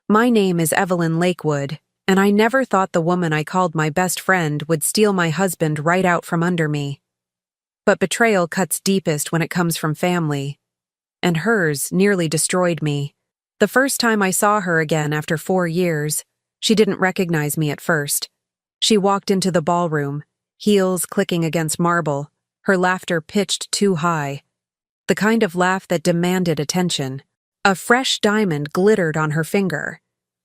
My name is Evelyn Lakewood, and I never thought the woman I called my best friend would steal my husband right out from under me. But betrayal cuts deepest when it comes from family, and hers nearly destroyed me. The first time I saw her again after 4 years, she didn't recognize me at first. She walked into the ballroom, heels clicking against marble, her laughter pitched too high. The kind of laugh that demanded attention. A fresh diamond glittered on her finger,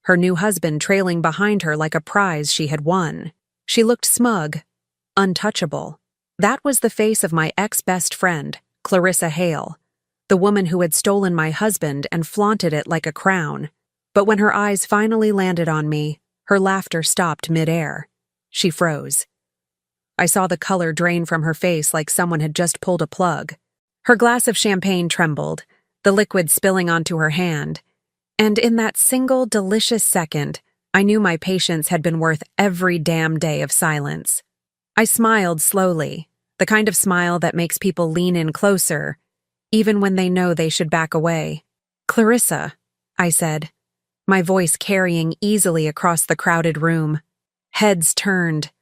her new husband trailing behind her like a prize she had won. She looked smug, untouchable. That was the face of my ex-best friend, Clarissa Hale, the woman who had stolen my husband and flaunted it like a crown. But when her eyes finally landed on me, her laughter stopped mid-air. She froze. I saw the color drain from her face like someone had just pulled a plug. Her glass of champagne trembled, the liquid spilling onto her hand, and in that single delicious second, I knew my patience had been worth every damn day of silence. I smiled slowly, the kind of smile that makes people lean in closer, even when they know they should back away. "Clarissa," I said, my voice carrying easily across the crowded room. Heads turned.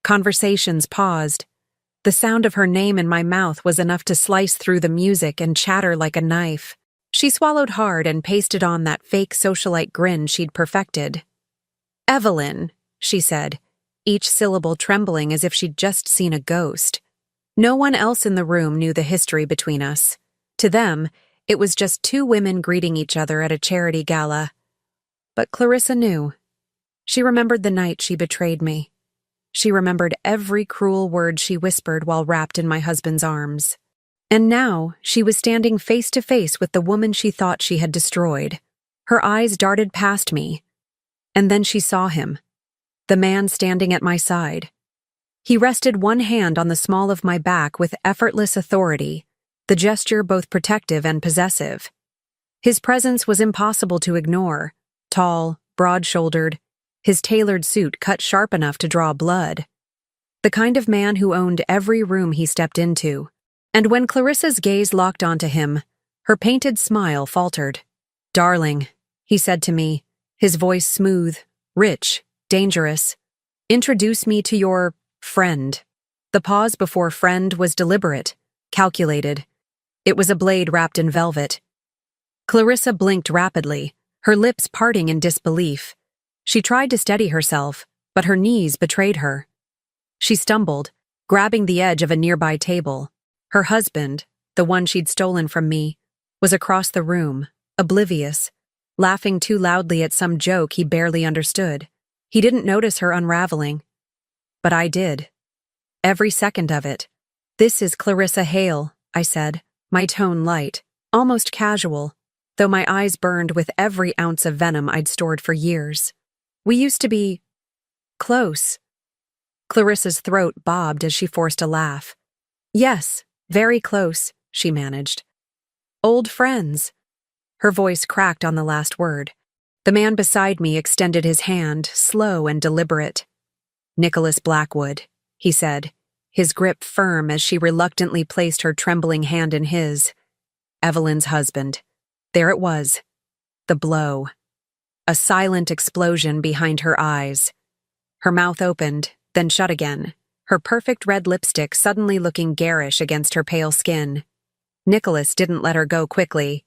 Conversations paused. The sound of her name in my mouth was enough to slice through the music and chatter like a knife. She swallowed hard and pasted on that fake socialite grin she'd perfected. "Evelyn," she said, each syllable trembling as if she'd just seen a ghost. No one else in the room knew the history between us. To them, it was just two women greeting each other at a charity gala. But Clarissa knew. She remembered the night she betrayed me. She remembered every cruel word she whispered while wrapped in my husband's arms. And now she was standing face to face with the woman she thought she had destroyed. Her eyes darted past me. And then she saw him, the man standing at my side. He rested one hand on the small of my back with effortless authority, the gesture both protective and possessive. His presence was impossible to ignore, tall, broad-shouldered, his tailored suit cut sharp enough to draw blood. The kind of man who owned every room he stepped into. And when Clarissa's gaze locked onto him, her painted smile faltered. "Darling," he said to me, his voice smooth, rich, dangerous. "Introduce me to your friend." The pause before friend was deliberate, calculated. It was a blade wrapped in velvet. Clarissa blinked rapidly, her lips parting in disbelief. She tried to steady herself, but her knees betrayed her. She stumbled, grabbing the edge of a nearby table. Her husband, the one she'd stolen from me, was across the room, oblivious, laughing too loudly at some joke he barely understood. He didn't notice her unraveling. But I did. Every second of it. "This is Clarissa Hale," I said, my tone light, almost casual, though my eyes burned with every ounce of venom I'd stored for years. "We used to be close." Clarissa's throat bobbed as she forced a laugh. "Yes, very close," she managed. "Old friends." Her voice cracked on the last word. The man beside me extended his hand, slow and deliberate. "Nicholas Blackwood," he said, his grip firm as she reluctantly placed her trembling hand in his. "Evelyn's husband." There it was. The blow. A silent explosion behind her eyes. Her mouth opened, then shut again, her perfect red lipstick suddenly looking garish against her pale skin. Nicholas didn't let her go quickly.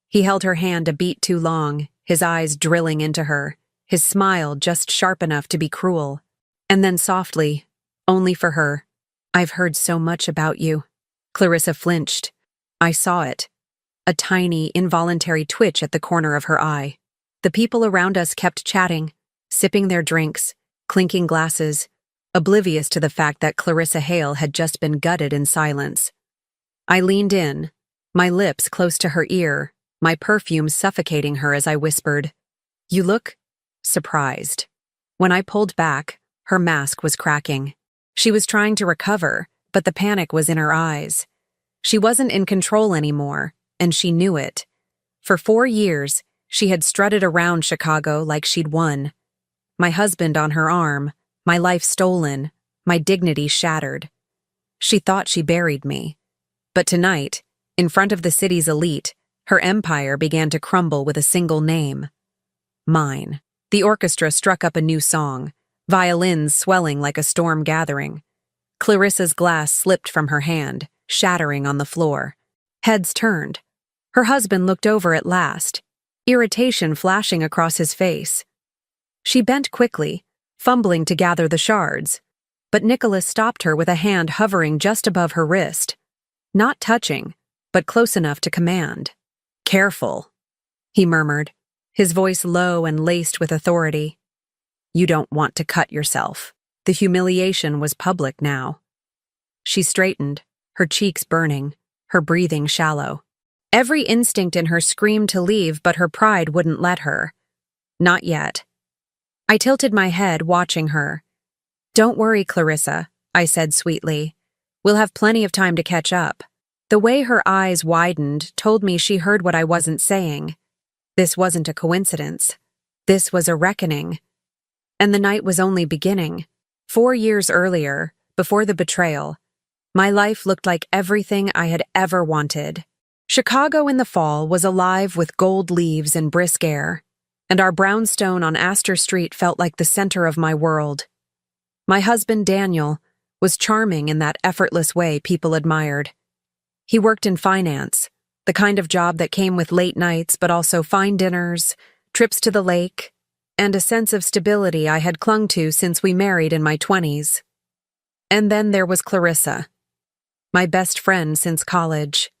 He held her hand a beat too long, his eyes drilling into her, his smile just sharp enough to be cruel. And then softly, only for her, "I've heard so much about you." Clarissa flinched. I saw it. A tiny, involuntary twitch at the corner of her eye. The people around us kept chatting, sipping their drinks, clinking glasses, oblivious to the fact that Clarissa Hale had just been gutted in silence. I leaned in, my lips close to her ear, my perfume suffocating her as I whispered, "You look surprised." When I pulled back, her mask was cracking. She was trying to recover, but the panic was in her eyes. She wasn't in control anymore, and she knew it. For 4 years, she had strutted around Chicago like she'd won. My husband on her arm, my life stolen, my dignity shattered. She thought she buried me. But tonight, in front of the city's elite, her empire began to crumble with a single name. Mine. The orchestra struck up a new song, violins swelling like a storm gathering. Clarissa's glass slipped from her hand, shattering on the floor. Heads turned. Her husband looked over at last, irritation flashing across his face. She bent quickly, fumbling to gather the shards, but Nicholas stopped her with a hand hovering just above her wrist. Not touching, but close enough to command. "Careful," he murmured, his voice low and laced with authority. "You don't want to cut yourself." The humiliation was public now. She straightened, her cheeks burning, her breathing shallow. Every instinct in her screamed to leave, but her pride wouldn't let her. Not yet. I tilted my head, watching her. "Don't worry, Clarissa," I said sweetly. "We'll have plenty of time to catch up." The way her eyes widened told me she heard what I wasn't saying. This wasn't a coincidence. This was a reckoning. And the night was only beginning. 4 years earlier, before the betrayal, my life looked like everything I had ever wanted. Chicago in the fall was alive with gold leaves and brisk air, and our brownstone on Astor Street felt like the center of my world. My husband, Daniel, was charming in that effortless way people admired. He worked in finance, the kind of job that came with late nights but also fine dinners, trips to the lake, and a sense of stability I had clung to since we married in my 20s. And then there was Clarissa, my best friend since college.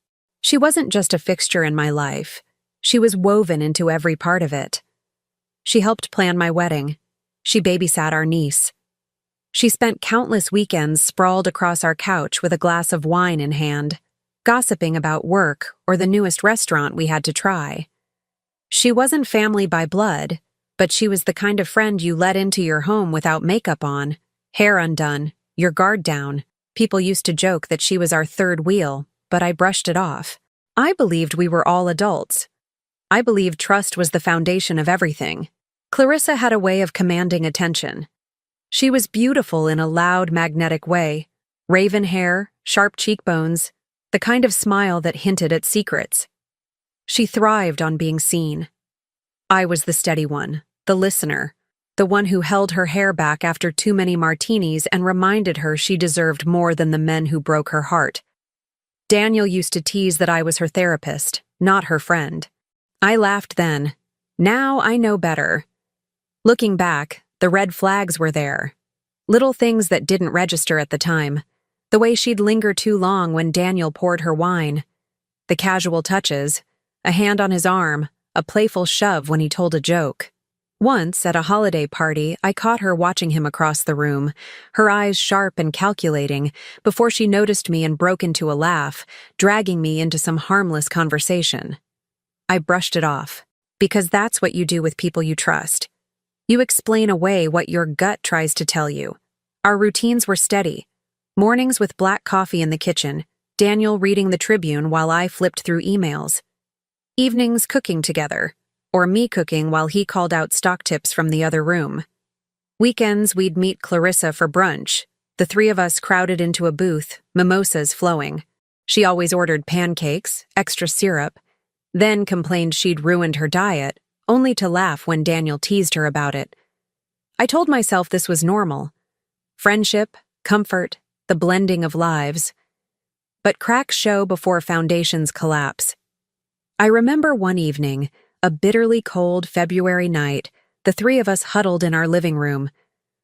She wasn't just a fixture in my life. She was woven into every part of it. She helped plan my wedding. She babysat our niece. She spent countless weekends sprawled across our couch with a glass of wine in hand, gossiping about work or the newest restaurant we had to try. She wasn't family by blood, but she was the kind of friend you let into your home without makeup on, hair undone, your guard down. People used to joke that she was our third wheel, but I brushed it off. I believed we were all adults. I believed trust was the foundation of everything. Clarissa had a way of commanding attention. She was beautiful in a loud, magnetic way. Raven hair, sharp cheekbones, the kind of smile that hinted at secrets. She thrived on being seen. I was the steady one, the listener, the one who held her hair back after too many martinis and reminded her she deserved more than the men who broke her heart. Daniel used to tease that I was her therapist, not her friend. I laughed then. Now I know better. Looking back, the red flags were there. Little things that didn't register at the time. The way she'd linger too long when Daniel poured her wine. The casual touches, a hand on his arm, a playful shove when he told a joke. Once, at a holiday party, I caught her watching him across the room, her eyes sharp and calculating, before she noticed me and broke into a laugh, dragging me into some harmless conversation. I brushed it off, because that's what you do with people you trust. You explain away what your gut tries to tell you. Our routines were steady. Mornings with black coffee in the kitchen, Daniel reading the Tribune while I flipped through emails. Evenings cooking together, or me cooking while he called out stock tips from the other room. Weekends we'd meet Clarissa for brunch, the three of us crowded into a booth, mimosas flowing. She always ordered pancakes, extra syrup, then complained she'd ruined her diet, only to laugh when Daniel teased her about it. I told myself this was normal. Friendship, comfort, the blending of lives. But cracks show before foundations collapse. I remember one evening, a bitterly cold February night, the three of us huddled in our living room.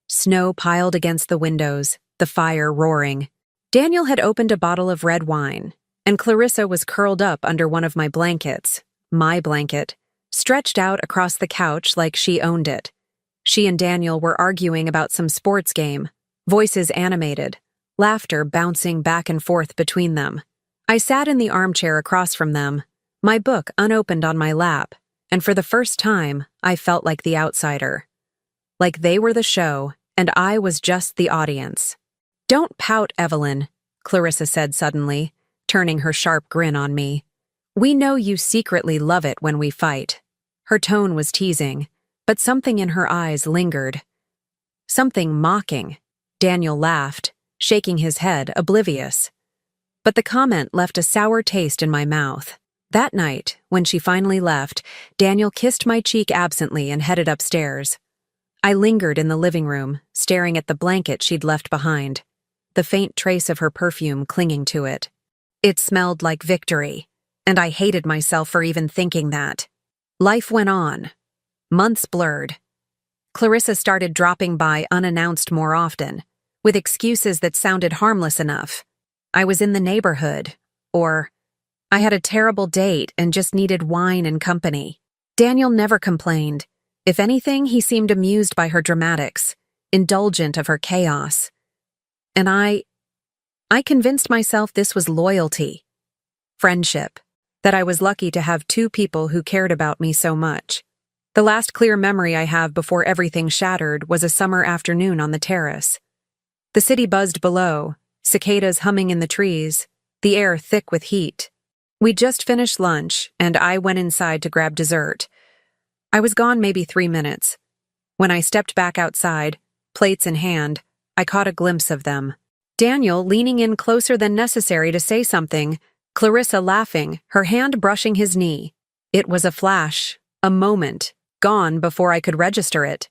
Snow piled against the windows, the fire roaring. Daniel had opened a bottle of red wine, and Clarissa was curled up under one of my blankets, my blanket, stretched out across the couch like she owned it. She and Daniel were arguing about some sports game, voices animated, laughter bouncing back and forth between them. I sat in the armchair across from them, my book unopened on my lap, and for the first time, I felt like the outsider. Like they were the show, and I was just the audience. "Don't pout, Evelyn," Clarissa said suddenly, turning her sharp grin on me. "We know you secretly love it when we fight." Her tone was teasing, but something in her eyes lingered. Something mocking. Daniel laughed, shaking his head, oblivious. But the comment left a sour taste in my mouth. That night, when she finally left, Daniel kissed my cheek absently and headed upstairs. I lingered in the living room, staring at the blanket she'd left behind, the faint trace of her perfume clinging to it. It smelled like victory, and I hated myself for even thinking that. Life went on. Months blurred. Clarissa started dropping by unannounced more often, with excuses that sounded harmless enough. I was in the neighborhood, or I had a terrible date and just needed wine and company. Daniel never complained. If anything, he seemed amused by her dramatics, indulgent of her chaos. And I convinced myself this was loyalty, friendship, that I was lucky to have two people who cared about me so much. The last clear memory I have before everything shattered was a summer afternoon on the terrace. The city buzzed below, cicadas humming in the trees, the air thick with heat. We'd just finished lunch, and I went inside to grab dessert. I was gone maybe 3 minutes. When I stepped back outside, plates in hand, I caught a glimpse of them. Daniel leaning in closer than necessary to say something, Clarissa laughing, her hand brushing his knee. It was a flash, a moment, gone before I could register it.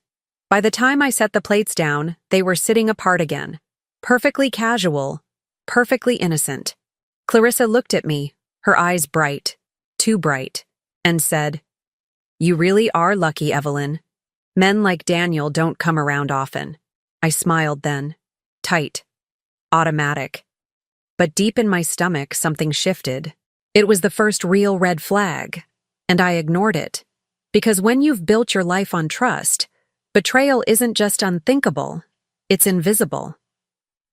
By the time I set the plates down, they were sitting apart again. Perfectly casual, perfectly innocent. Clarissa looked at me, her eyes bright, too bright, and said, "You really are lucky, Evelyn. Men like Daniel don't come around often." I smiled then. Tight. Automatic. But deep in my stomach, something shifted. It was the first real red flag, and I ignored it. Because when you've built your life on trust, betrayal isn't just unthinkable, it's invisible.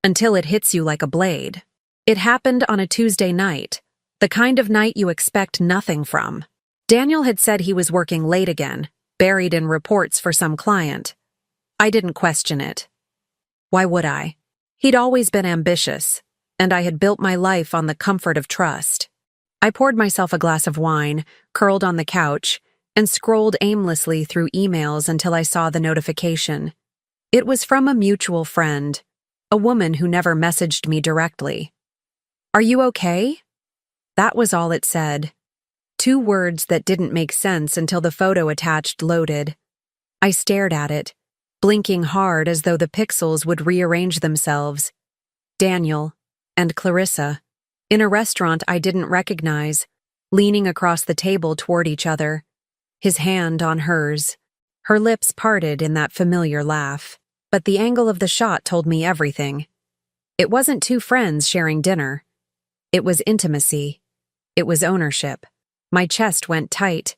Until it hits you like a blade. It happened on a Tuesday night, the kind of night you expect nothing from. Daniel had said he was working late again, buried in reports for some client. I didn't question it. Why would I? He'd always been ambitious, and I had built my life on the comfort of trust. I poured myself a glass of wine, curled on the couch, and scrolled aimlessly through emails until I saw the notification. It was from a mutual friend, a woman who never messaged me directly. "Are you okay?" That was all it said. 2 words that didn't make sense until the photo attached loaded. I stared at it, blinking hard as though the pixels would rearrange themselves. Daniel and Clarissa, in a restaurant I didn't recognize, leaning across the table toward each other, his hand on hers, her lips parted in that familiar laugh. But the angle of the shot told me everything. It wasn't 2 friends sharing dinner. It was intimacy. It was ownership. My chest went tight.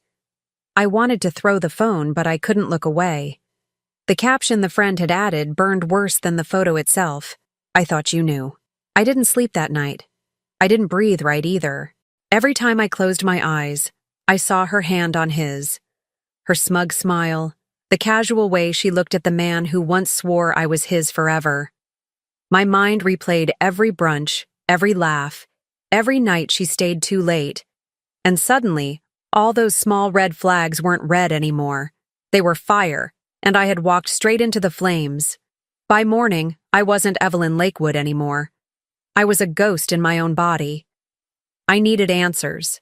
I wanted to throw the phone, but I couldn't look away. The caption the friend had added burned worse than the photo itself. "I thought you knew." I didn't sleep that night. I didn't breathe right either. Every time I closed my eyes, I saw her hand on his. Her smug smile, the casual way she looked at the man who once swore I was his forever. My mind replayed every brunch, every laugh, every night she stayed too late. And suddenly, all those small red flags weren't red anymore. They were fire, and I had walked straight into the flames. By morning, I wasn't Evelyn Lakewood anymore. I was a ghost in my own body. I needed answers.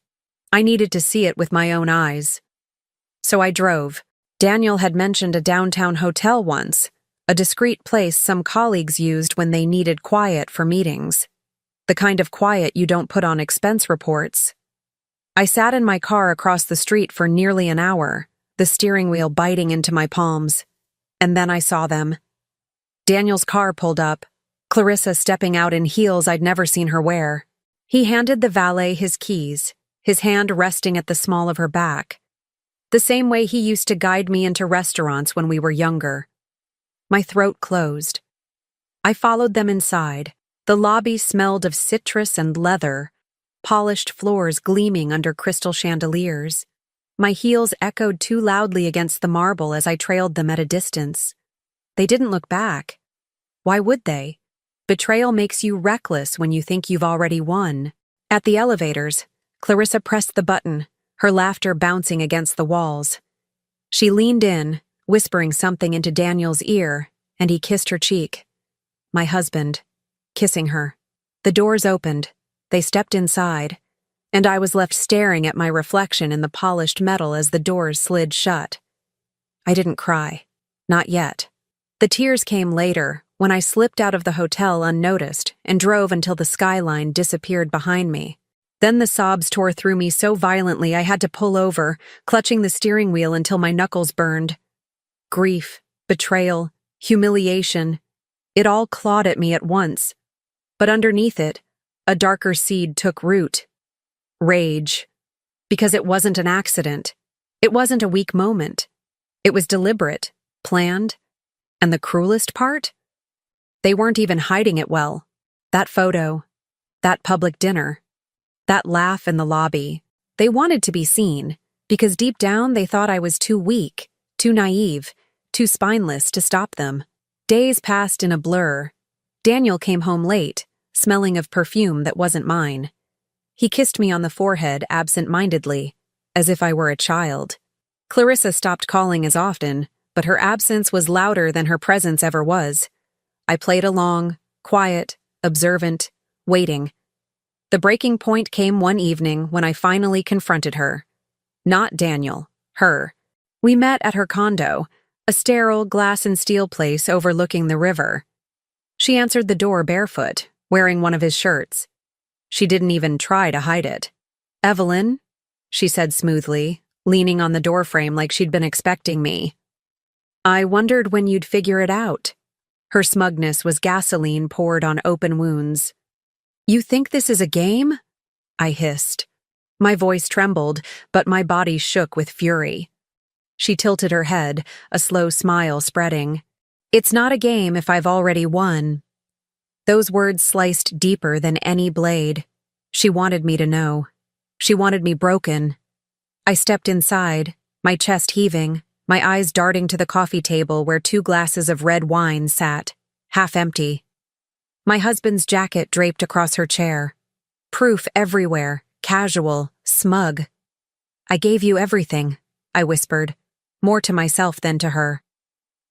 I needed to see it with my own eyes. So I drove. Daniel had mentioned a downtown hotel once, a discreet place some colleagues used when they needed quiet for meetings. The kind of quiet you don't put on expense reports. I sat in my car across the street for nearly an hour, the steering wheel biting into my palms. And then I saw them. Daniel's car pulled up, Clarissa stepping out in heels I'd never seen her wear. He handed the valet his keys, his hand resting at the small of her back, the same way he used to guide me into restaurants when we were younger. My throat closed. I followed them inside. The lobby smelled of citrus and leather, polished floors gleaming under crystal chandeliers. My heels echoed too loudly against the marble as I trailed them at a distance. They didn't look back. Why would they? Betrayal makes you reckless when you think you've already won. At the elevators, Clarissa pressed the button, her laughter bouncing against the walls. She leaned in, whispering something into Daniel's ear, and he kissed her cheek. My husband, kissing her. The doors opened. They stepped inside. and I was left staring at my reflection in the polished metal as the doors slid shut. I didn't cry. Not yet. The tears came later, when I slipped out of the hotel unnoticed and drove until the skyline disappeared behind me. Then the sobs tore through me so violently I had to pull over, clutching the steering wheel until my knuckles burned. Grief, betrayal, humiliation, it all clawed at me at once. But underneath it, a darker seed took root. Rage. Because it wasn't an accident. It wasn't a weak moment. It was deliberate, planned, and the cruelest part? They weren't even hiding it well. That photo, that public dinner, that laugh in the lobby. They wanted to be seen, because deep down they thought I was too weak, too naive, too spineless to stop them. Days passed in a blur. Daniel came home late, smelling of perfume that wasn't mine. He kissed me on the forehead absent-mindedly, as if I were a child. Clarissa stopped calling as often, but her absence was louder than her presence ever was. I played along, quiet, observant, waiting. The breaking point came one evening when I finally confronted her. Not Daniel, her. We met at her condo, a sterile glass and steel place overlooking the river. She answered the door barefoot, wearing one of his shirts. She didn't even try to hide it. "Evelyn," she said smoothly, leaning on the doorframe like she'd been expecting me. "I wondered when you'd figure it out." Her smugness was gasoline poured on open wounds. "You think this is a game?" I hissed. My voice trembled, but my body shook with fury. She tilted her head, a slow smile spreading. "It's not a game if I've already won." Those words sliced deeper than any blade. She wanted me to know. She wanted me broken. I stepped inside, my chest heaving, my eyes darting to the coffee table where 2 glasses of red wine sat, half empty. My husband's jacket draped across her chair. Proof everywhere, casual, smug. "I gave you everything," I whispered, more to myself than to her.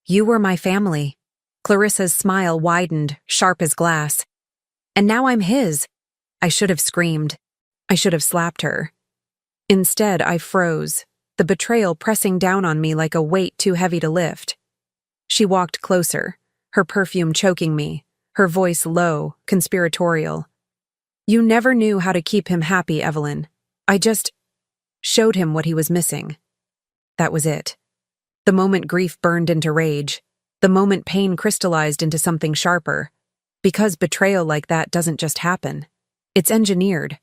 "You were my family." Clarissa's smile widened, sharp as glass. "And now I'm his." I should have screamed. I should have slapped her. Instead, I froze, the betrayal pressing down on me like a weight too heavy to lift. She walked closer, her perfume choking me, her voice low, conspiratorial. "You never knew how to keep him happy, Evelyn. I just showed him what he was missing." That was it. The moment grief burned into rage, the moment pain crystallized into something sharper. Because betrayal like that doesn't just happen. It's engineered.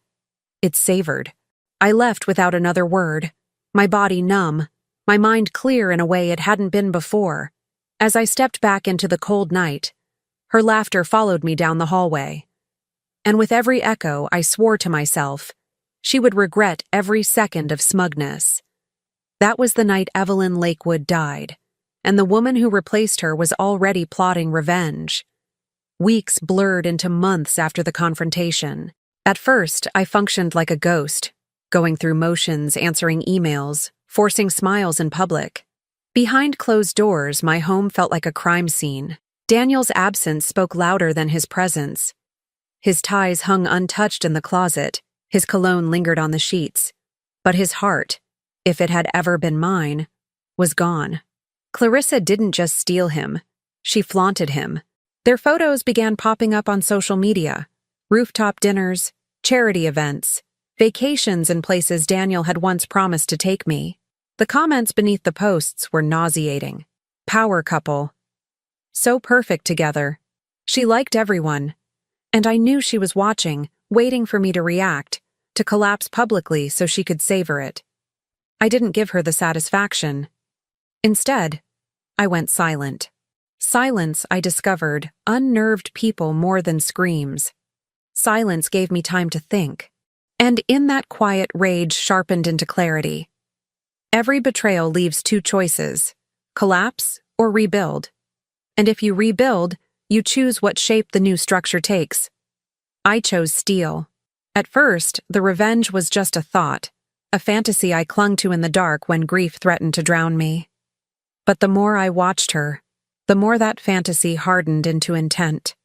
It's savored. I left without another word, my body numb, my mind clear in a way it hadn't been before. As I stepped back into the cold night, her laughter followed me down the hallway. And with every echo, I swore to myself, she would regret every second of smugness. That was the night Evelyn Lakewood died, and the woman who replaced her was already plotting revenge. Weeks blurred into months after the confrontation. At first, I functioned like a ghost, going through motions, answering emails, forcing smiles in public. Behind closed doors, my home felt like a crime scene. Daniel's absence spoke louder than his presence. His ties hung untouched in the closet, his cologne lingered on the sheets. But his heart, if it had ever been mine, was gone. Clarissa didn't just steal him, she flaunted him. Their photos began popping up on social media. Rooftop dinners, charity events, vacations in places Daniel had once promised to take me. The comments beneath the posts were nauseating. Power couple. So perfect together. She liked everyone. And I knew she was watching, waiting for me to react, to collapse publicly so she could savor it. I didn't give her the satisfaction. Instead, I went silent. Silence, I discovered, unnerved people more than screams. Silence gave me time to think. And in that quiet, rage sharpened into clarity. Every betrayal leaves 2 choices: collapse or rebuild. And if you rebuild, you choose what shape the new structure takes. I chose steel. At first, the revenge was just a thought, a fantasy I clung to in the dark when grief threatened to drown me. But the more I watched her, the more that fantasy hardened into intent.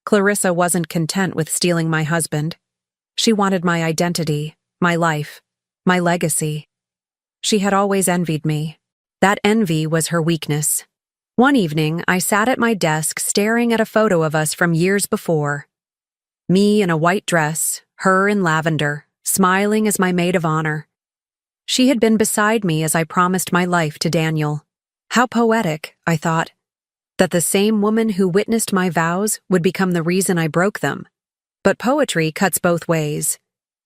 Clarissa wasn't content with stealing my husband. She wanted my identity, my life, my legacy. She had always envied me. That envy was her weakness. One evening, I sat at my desk staring at a photo of us from years before. Me in a white dress, her in lavender, smiling as my maid of honor. She had been beside me as I promised my life to Daniel. How poetic, I thought, that the same woman who witnessed my vows would become the reason I broke them. But poetry cuts both ways.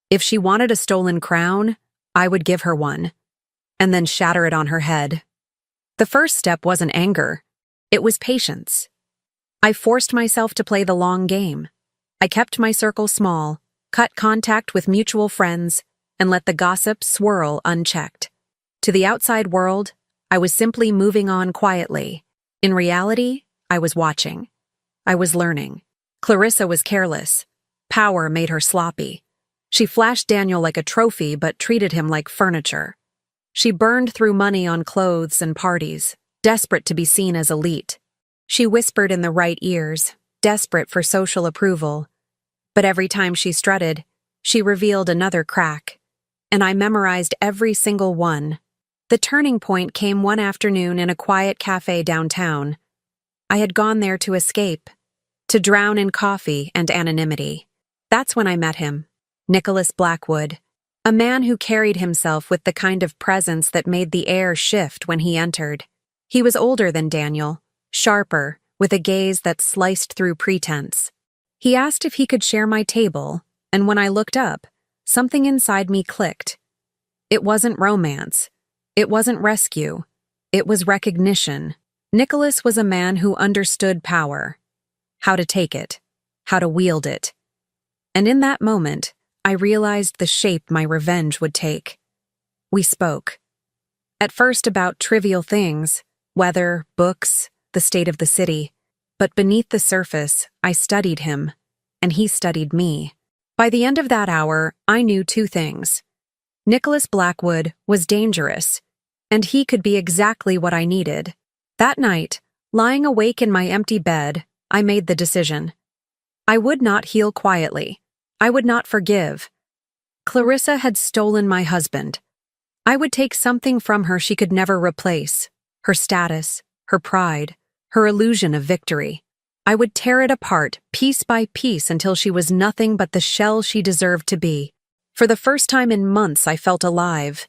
If she wanted a stolen crown, I would give her one, and then shatter it on her head. The first step wasn't anger. It was patience. I forced myself to play the long game. I kept my circle small, cut contact with mutual friends, and let the gossip swirl unchecked. To the outside world, I was simply moving on quietly. In reality, I was watching. I was learning. Clarissa was careless. Power made her sloppy. She flashed Daniel like a trophy but treated him like furniture. She burned through money on clothes and parties, desperate to be seen as elite. She whispered in the right ears, desperate for social approval. But every time she strutted, she revealed another crack, and I memorized every single one. The turning point came one afternoon in a quiet cafe downtown. I had gone there to escape, to drown in coffee and anonymity. That's when I met him, Nicholas Blackwood, a man who carried himself with the kind of presence that made the air shift when he entered. He was older than Daniel, sharper, with a gaze that sliced through pretense. He asked if he could share my table, and when I looked up, something inside me clicked. It wasn't romance. It wasn't rescue. It was recognition. Nicholas was a man who understood power, how to take it, how to wield it. And in that moment, I realized the shape my revenge would take. We spoke. At first about trivial things, weather, books, the state of the city. But beneath the surface, I studied him, and he studied me. By the end of that hour, I knew two things. Nicholas Blackwood was dangerous, and he could be exactly what I needed. That night, lying awake in my empty bed, I made the decision. I would not heal quietly. I would not forgive. Clarissa had stolen my husband. I would take something from her she could never replace, her status, her pride, her illusion of victory. I would tear it apart, piece by piece, until she was nothing but the shell she deserved to be. For the first time in months, I felt alive.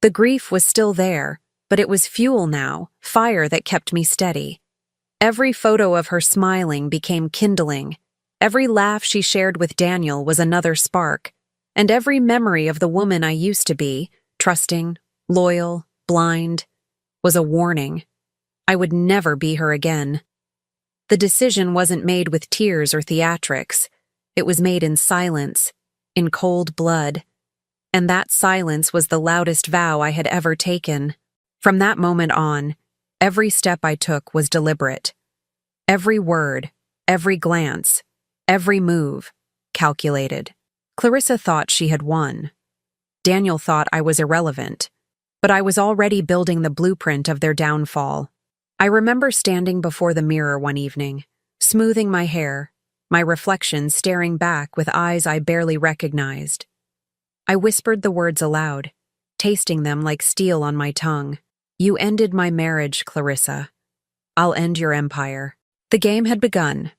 The grief was still there, but it was fuel now, fire that kept me steady. Every photo of her smiling became kindling. Every laugh she shared with Daniel was another spark, and every memory of the woman I used to be, trusting, loyal, blind, was a warning. I would never be her again. The decision wasn't made with tears or theatrics. It was made in silence, in cold blood. And that silence was the loudest vow I had ever taken. From that moment on, every step I took was deliberate. Every word, every glance, every move, calculated. Clarissa thought she had won. Daniel thought I was irrelevant. But I was already building the blueprint of their downfall. I remember standing before the mirror one evening, smoothing my hair, my reflection staring back with eyes I barely recognized. I whispered the words aloud, tasting them like steel on my tongue. You ended my marriage, Clarissa. I'll end your empire. The game had begun.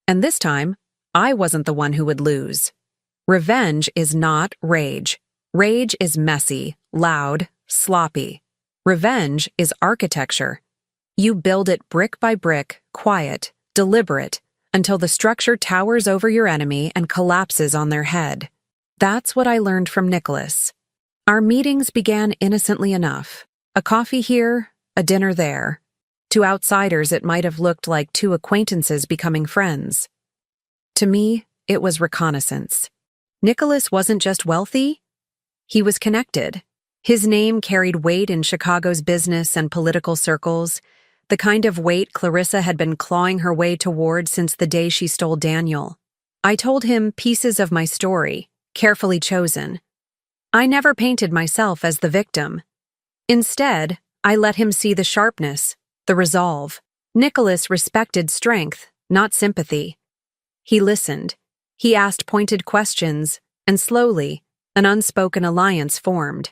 And this time, I wasn't the one who would lose. Revenge is not rage. Rage is messy, loud, sloppy. Revenge is architecture. You build it brick by brick, quiet, deliberate, until the structure towers over your enemy and collapses on their head. That's what I learned from Nicholas. Our meetings began innocently enough. A coffee here, a dinner there. To outsiders, it might have looked like two acquaintances becoming friends. To me, it was reconnaissance. Nicholas wasn't just wealthy, he was connected. His name carried weight in Chicago's business and political circles, the kind of weight Clarissa had been clawing her way toward since the day she stole Daniel. I told him pieces of my story, carefully chosen. I never painted myself as the victim. Instead, I let him see the sharpness, the resolve. Nicholas respected strength, not sympathy. He listened. He asked pointed questions, and slowly, An unspoken alliance formed.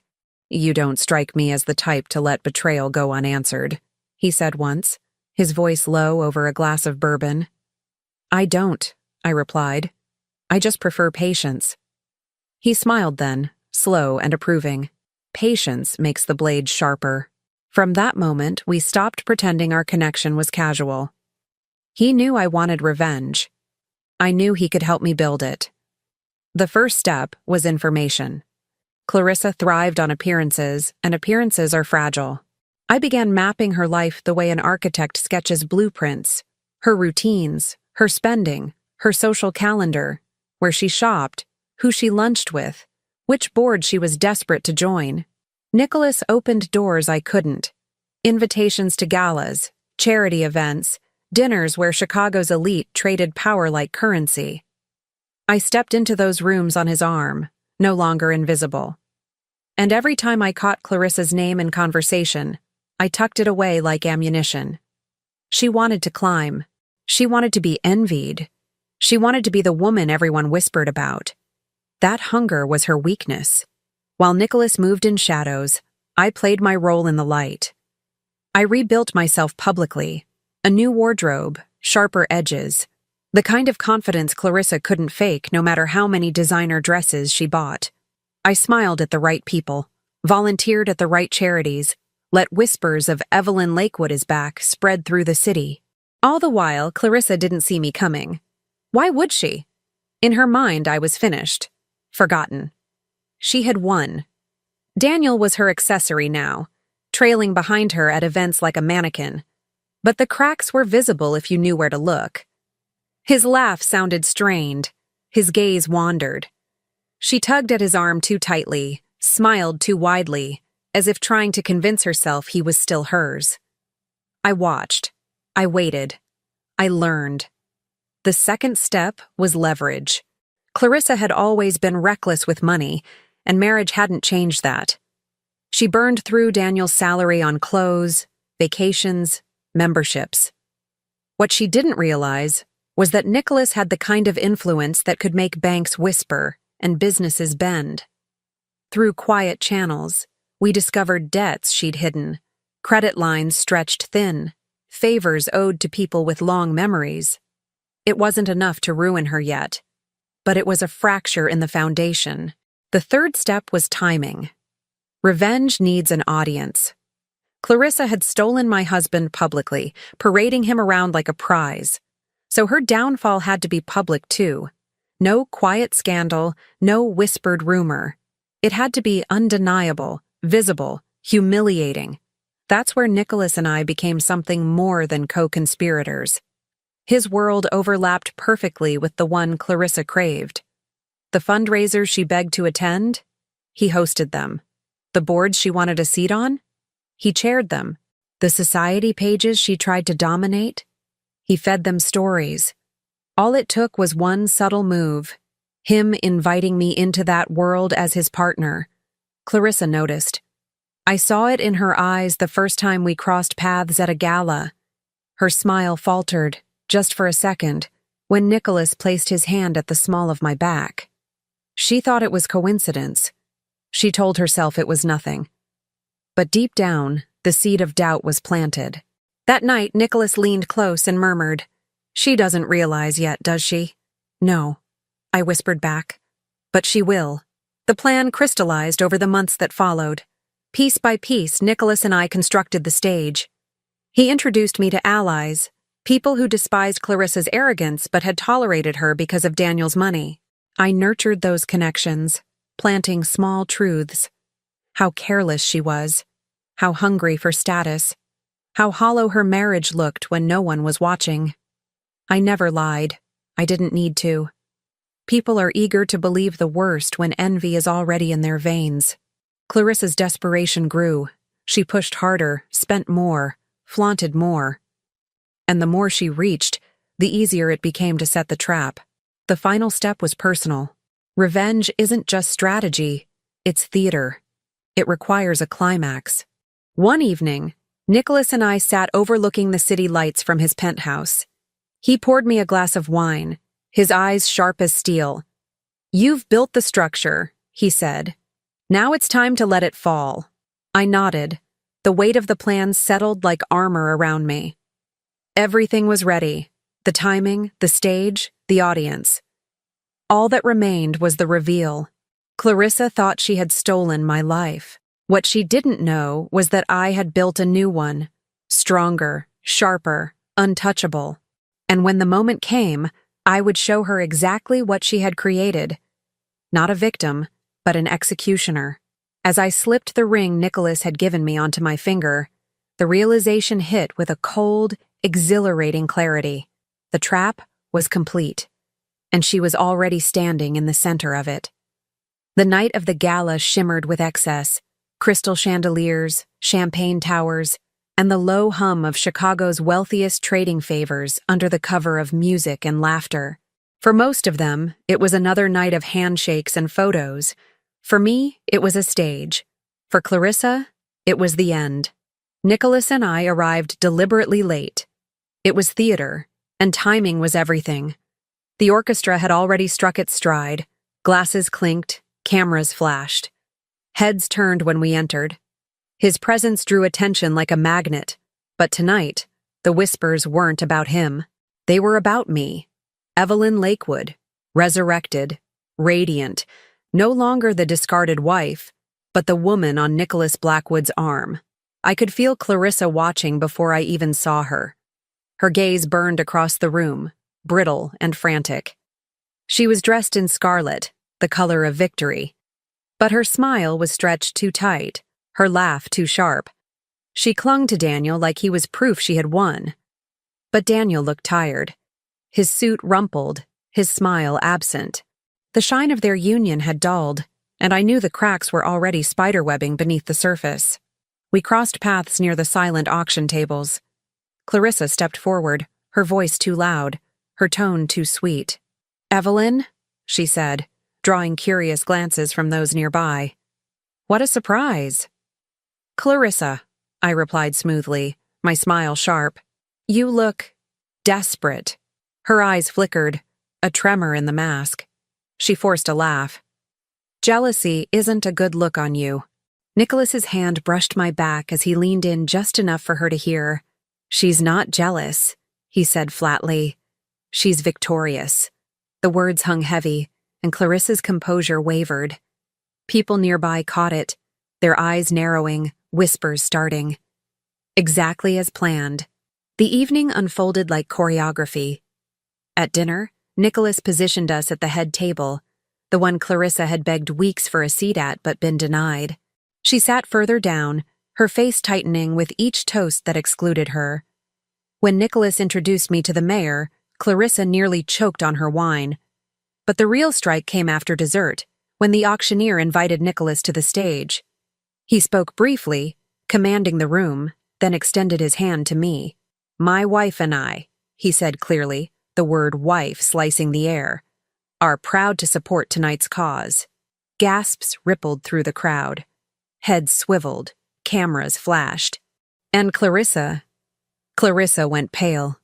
"You don't strike me as the type to let betrayal go unanswered," he said once, his voice low over a glass of bourbon. "I don't," I replied. "I just prefer patience." He smiled then, slow and approving. Patience makes the blade sharper. From that moment, we stopped pretending our connection was casual. He knew I wanted revenge. I knew he could help me build it. The first step was information. Clarissa thrived on appearances, and appearances are fragile. I began mapping her life the way an architect sketches blueprints, her routines, her spending, her social calendar, where she shopped, who she lunched with, which board she was desperate to join. Nicholas opened doors I couldn't. Invitations to galas, charity events, dinners where Chicago's elite traded power like currency. I stepped into those rooms on his arm, no longer invisible. And every time I caught Clarissa's name in conversation, I tucked it away like ammunition. She wanted to climb. She wanted to be envied. She wanted to be the woman everyone whispered about. That hunger was her weakness. While Nicholas moved in shadows, I played my role in the light. I rebuilt myself publicly. A new wardrobe, sharper edges, the kind of confidence Clarissa couldn't fake no matter how many designer dresses she bought. I smiled at the right people, volunteered at the right charities, let whispers of "Evelyn Lakewood is back" spread through the city. All the while, Clarissa didn't see me coming. Why would she? In her mind, I was finished, forgotten. She had won. Daniel was her accessory now, trailing behind her at events like a mannequin. But the cracks were visible if you knew where to look. His laugh sounded strained. His gaze wandered. She tugged at his arm too tightly, smiled too widely, as if trying to convince herself he was still hers. I watched. I waited. I learned. The second step was leverage. Clarissa had always been reckless with money, and marriage hadn't changed that. She burned through Daniel's salary on clothes, vacations, memberships. What she didn't realize was that Nicholas had the kind of influence that could make banks whisper and businesses bend. Through quiet channels, we discovered debts she'd hidden, credit lines stretched thin, favors owed to people with long memories. It wasn't enough to ruin her yet, but it was a fracture in the foundation. The third step was timing. Revenge needs an audience. Clarissa had stolen my husband publicly, parading him around like a prize. So her downfall had to be public too. No quiet scandal, no whispered rumor. It had to be undeniable, visible, humiliating. That's where Nicholas and I became something more than co-conspirators. His world overlapped perfectly with the one Clarissa craved. The fundraisers she begged to attend, he hosted them. The boards she wanted a seat on, he chaired them. The society pages she tried to dominate, he fed them stories. All it took was one subtle move, him inviting me into that world as his partner. Clarissa noticed. I saw it in her eyes the first time we crossed paths at a gala. Her smile faltered, just for a second, when Nicholas placed his hand at the small of my back. She thought it was coincidence. She told herself it was nothing. But deep down, the seed of doubt was planted. That night, Nicholas leaned close and murmured, "She doesn't realize yet, does she?" "No," I whispered back. "But she will." The plan crystallized over the months that followed. Piece by piece, Nicholas and I constructed the stage. He introduced me to allies, people who despised Clarissa's arrogance but had tolerated her because of Daniel's money. I nurtured those connections, planting small truths. How careless she was, how hungry for status, how hollow her marriage looked when no one was watching. I never lied. I didn't need to. People are eager to believe the worst when envy is already in their veins. Clarissa's desperation grew. She pushed harder, spent more, flaunted more. And the more she reached, the easier it became to set the trap. The final step was personal. Revenge isn't just strategy, it's theater. It requires a climax. One evening, Nicholas and I sat overlooking the city lights from his penthouse. He poured me a glass of wine, his eyes sharp as steel. "You've built the structure," he said. Now it's time to let it fall. I nodded. The weight of the plan settled like armor around me. Everything was ready. The timing, the stage, the audience. All that remained was the reveal. Clarissa thought she had stolen my life. What she didn't know was that I had built a new one. Stronger, sharper, untouchable. And when the moment came, I would show her exactly what she had created. Not a victim, but an executioner. As I slipped the ring Nicholas had given me onto my finger, the realization hit with a cold, exhilarating clarity. The trap was complete, and she was already standing in the center of it. The night of the gala shimmered with excess, crystal chandeliers, champagne towers, and the low hum of Chicago's wealthiest trading favors under the cover of music and laughter. For most of them, it was another night of handshakes and photos. For me, it was a stage. For Clarissa, it was the end. Nicholas and I arrived deliberately late. It was theater, and timing was everything. The orchestra had already struck its stride. Glasses clinked, cameras flashed. Heads turned when we entered. His presence drew attention like a magnet, but tonight, the whispers weren't about him. They were about me. Evelyn Lakewood, resurrected, radiant, no longer the discarded wife, but the woman on Nicholas Blackwood's arm. I could feel Clarissa watching before I even saw her. Her gaze burned across the room, brittle and frantic. She was dressed in scarlet, the color of victory. But her smile was stretched too tight, her laugh too sharp. She clung to Daniel like he was proof she had won. But Daniel looked tired. His suit rumpled, his smile absent. The shine of their union had dulled, and I knew the cracks were already spiderwebbing beneath the surface. We crossed paths near the silent auction tables. Clarissa stepped forward, her voice too loud, her tone too sweet. "Evelyn," she said, drawing curious glances from those nearby. "What a surprise." "Clarissa," I replied smoothly, my smile sharp. "You look desperate." Her eyes flickered, a tremor in the mask. She forced a laugh. "Jealousy isn't a good look on you." Nicholas's hand brushed my back as he leaned in just enough for her to hear. "She's not jealous," he said flatly. "She's victorious." The words hung heavy, and Clarissa's composure wavered. People nearby caught it, their eyes narrowing, whispers starting. Exactly as planned. The evening unfolded like choreography. At dinner, Nicholas positioned us at the head table, the one Clarissa had begged weeks for a seat at but been denied. She sat further down, her face tightening with each toast that excluded her. When Nicholas introduced me to the mayor, Clarissa nearly choked on her wine. But the real strike came after dessert, when the auctioneer invited Nicholas to the stage. He spoke briefly, commanding the room, then extended his hand to me. "My wife and I," he said clearly, the word wife slicing the air, "are proud to support tonight's cause." Gasps rippled through the crowd. Heads swiveled, cameras flashed. And Clarissa went pale.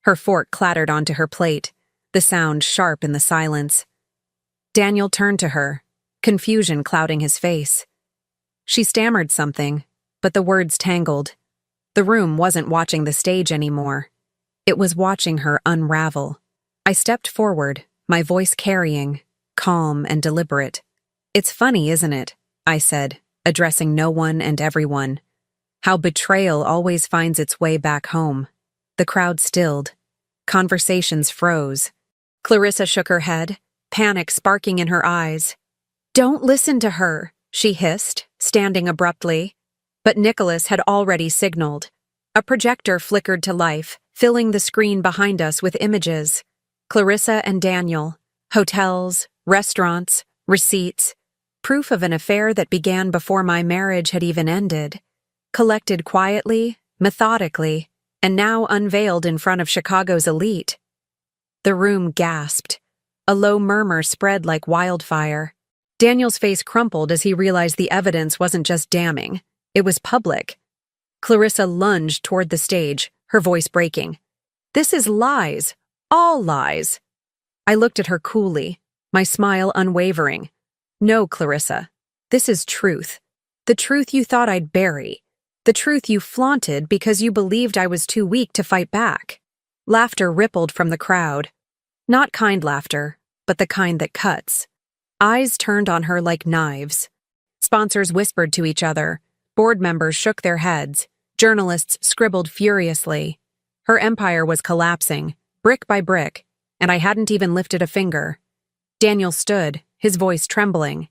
Her fork clattered onto her plate, the sound sharp in the silence. Daniel turned to her, confusion clouding his face. She stammered something, but the words tangled. The room wasn't watching the stage anymore. It was watching her unravel. I stepped forward, my voice carrying, calm and deliberate. "It's funny, isn't it?" I said, addressing no one and everyone. "How betrayal always finds its way back home." The crowd stilled. Conversations froze. Clarissa shook her head, panic sparking in her eyes. "Don't listen to her," she hissed, standing abruptly. But Nicholas had already signaled. A projector flickered to life, filling the screen behind us with images. Clarissa and Daniel, hotels, restaurants, receipts, proof of an affair that began before my marriage had even ended, collected quietly, methodically, and now unveiled in front of Chicago's elite. The room gasped. A low murmur spread like wildfire. Daniel's face crumpled as he realized the evidence wasn't just damning, it was public. Clarissa lunged toward the stage, her voice breaking. "This is lies, all lies." I looked at her coolly, my smile unwavering. No, Clarissa. This is truth. The truth you thought I'd bury. The truth you flaunted because you believed I was too weak to fight back. Laughter rippled from the crowd. Not kind laughter, but the kind that cuts. Eyes turned on her like knives. Sponsors whispered to each other. Board members shook their heads. Journalists scribbled furiously. Her empire was collapsing, brick by brick, and I hadn't even lifted a finger. Daniel stood, his voice trembling.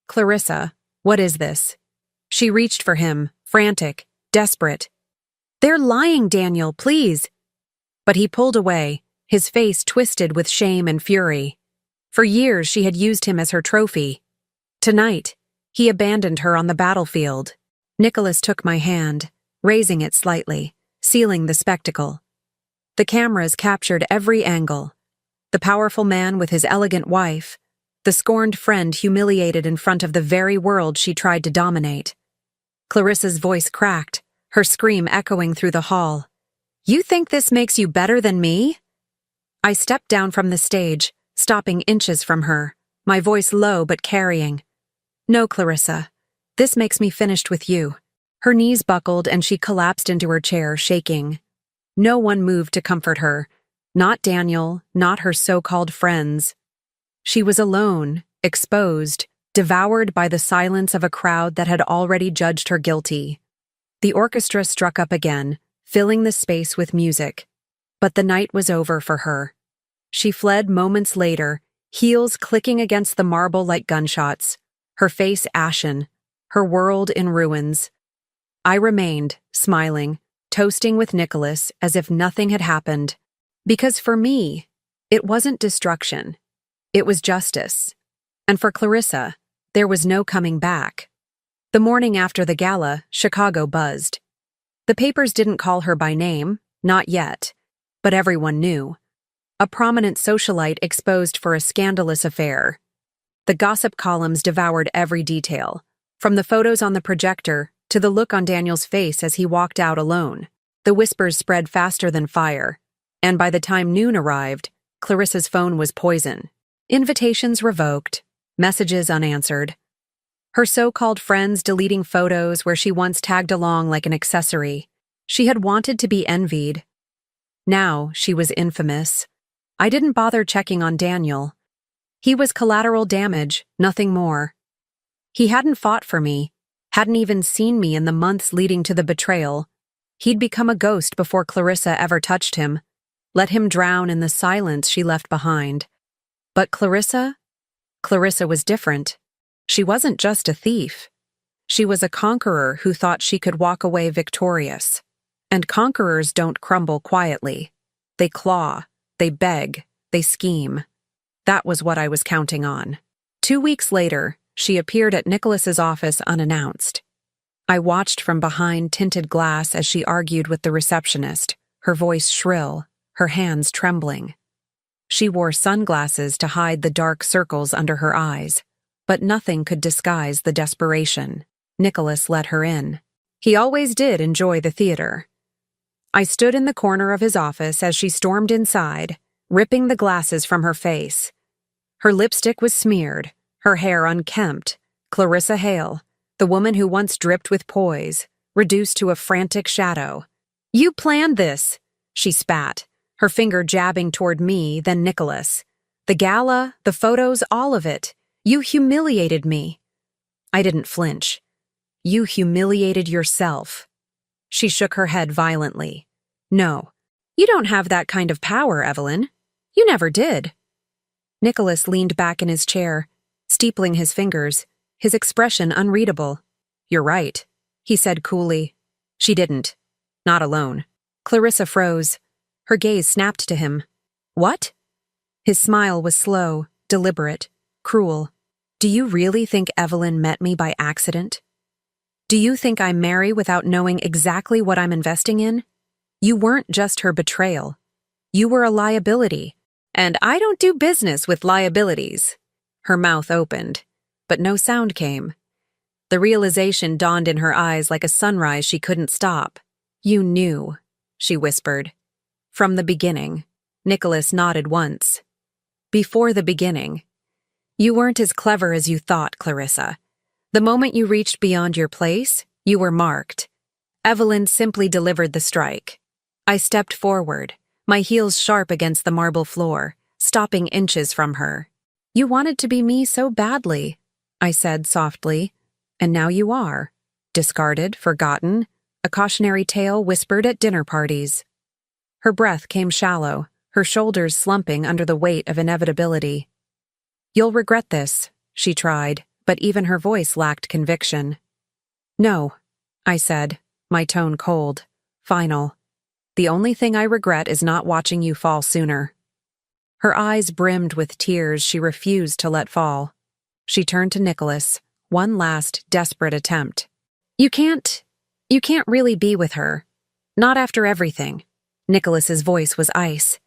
Clarissa, what is this? She reached for him, frantic, desperate. They're lying, Daniel, please. But he pulled away, his face twisted with shame and fury. For years she had used him as her trophy. Tonight, he abandoned her on the battlefield. Nicholas took my hand, raising it slightly, sealing the spectacle. The cameras captured every angle. The powerful man with his elegant wife, the scorned friend humiliated in front of the very world she tried to dominate. Clarissa's voice cracked, her scream echoing through the hall. You think this makes you better than me? I stepped down from the stage, stopping inches from her, my voice low but carrying. No, Clarissa. This makes me finished with you. Her knees buckled and she collapsed into her chair, shaking. No one moved to comfort her. Not Daniel, not her so-called friends. She was alone, exposed, devoured by the silence of a crowd that had already judged her guilty. The orchestra struck up again, filling the space with music. But the night was over for her. She fled moments later, heels clicking against the marble like gunshots, her face ashen, her world in ruins. I remained, smiling, toasting with Nicholas as if nothing had happened. Because for me, it wasn't destruction. It was justice. And for Clarissa, there was no coming back. The morning after the gala, Chicago buzzed. The papers didn't call her by name, not yet, but everyone knew. A prominent socialite exposed for a scandalous affair. The gossip columns devoured every detail, from the photos on the projector to the look on Daniel's face as he walked out alone. The whispers spread faster than fire, and by the time noon arrived, Clarissa's phone was poison. Invitations revoked, messages unanswered. Her so-called friends deleting photos where she once tagged along like an accessory. She had wanted to be envied. Now she was infamous. I didn't bother checking on Daniel. He was collateral damage, nothing more. He hadn't fought for me, hadn't even seen me in the months leading to the betrayal. He'd become a ghost before Clarissa ever touched him. Let him drown in the silence she left behind. But Clarissa was different. She wasn't just a thief. She was a conqueror who thought she could walk away victorious. And conquerors don't crumble quietly. They claw, they beg, they scheme. That was what I was counting on. 2 weeks later, she appeared at Nicholas's office unannounced. I watched from behind tinted glass as she argued with the receptionist, her voice shrill, her hands trembling. She wore sunglasses to hide the dark circles under her eyes, but nothing could disguise the desperation. Nicholas let her in. He always did enjoy the theater. I stood in the corner of his office as she stormed inside, ripping the glasses from her face. Her lipstick was smeared, her hair unkempt. Clarissa Hale, the woman who once dripped with poise, reduced to a frantic shadow. You planned this, she spat, her finger jabbing toward me, then Nicholas. The gala, the photos, all of it. You humiliated me. I didn't flinch. You humiliated yourself. She shook her head violently. No, you don't have that kind of power, Evelyn. You never did. Nicholas leaned back in his chair, steepling his fingers, his expression unreadable. You're right, he said coolly. She didn't. Not alone. Clarissa froze. Her gaze snapped to him. What? His smile was slow, deliberate, cruel. Do you really think Evelyn met me by accident? Do you think I marry without knowing exactly what I'm investing in? You weren't just her betrayal. You were a liability, and I don't do business with liabilities. Her mouth opened, but no sound came. The realization dawned in her eyes like a sunrise she couldn't stop. You knew, she whispered. From the beginning. Nicholas nodded once. Before the beginning. You weren't as clever as you thought, Clarissa. The moment you reached beyond your place, you were marked. Evelyn simply delivered the strike. I stepped forward, my heels sharp against the marble floor, stopping inches from her. You wanted to be me so badly, I said softly, and now you are. Discarded, forgotten, a cautionary tale whispered at dinner parties. Her breath came shallow, her shoulders slumping under the weight of inevitability. You'll regret this, she tried, but even her voice lacked conviction. No, I said, my tone cold, final. The only thing I regret is not watching you fall sooner. Her eyes brimmed with tears she refused to let fall. She turned to Nicholas, one last desperate attempt. You can't really be with her. Not after everything. Nicholas's voice was ice.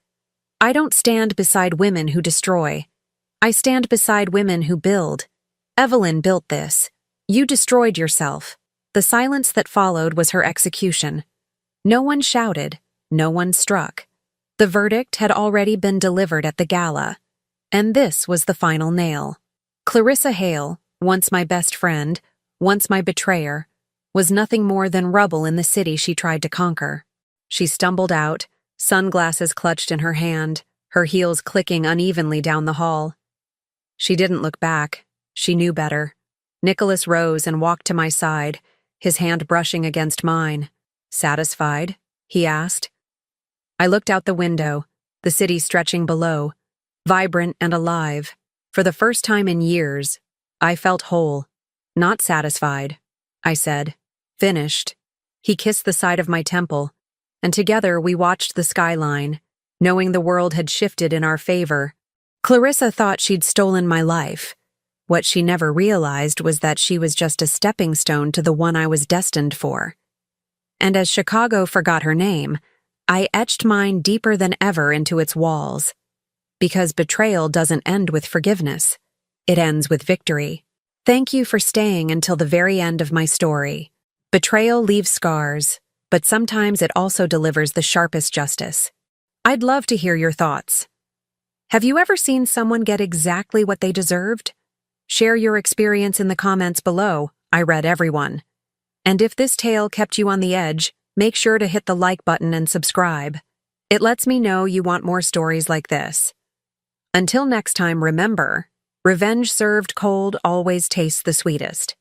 I don't stand beside women who destroy. I stand beside women who build. Evelyn built this. You destroyed yourself. The silence that followed was her execution. No one shouted, no one struck. The verdict had already been delivered at the gala. And this was the final nail. Clarissa Hale, once my best friend, once my betrayer, was nothing more than rubble in the city she tried to conquer. She stumbled out, sunglasses clutched in her hand, her heels clicking unevenly down the hall. She didn't look back. She knew better. Nicholas rose and walked to my side, his hand brushing against mine. Satisfied? He asked. I looked out the window, the city stretching below, vibrant and alive. For the first time in years, I felt whole. Not satisfied, I said. Finished. He kissed the side of my temple, and together we watched the skyline, knowing the world had shifted in our favor. Clarissa thought she'd stolen my life. What she never realized was that she was just a stepping stone to the one I was destined for. And as Chicago forgot her name, I etched mine deeper than ever into its walls. Because betrayal doesn't end with forgiveness. It ends with victory. Thank you for staying until the very end of my story. Betrayal leaves scars, but sometimes it also delivers the sharpest justice. I'd love to hear your thoughts. Have you ever seen someone get exactly what they deserved? Share your experience in the comments below. I read everyone. And if this tale kept you on the edge, make sure to hit the like button and subscribe. It lets me know you want more stories like this. Until next time, remember, revenge served cold always tastes the sweetest.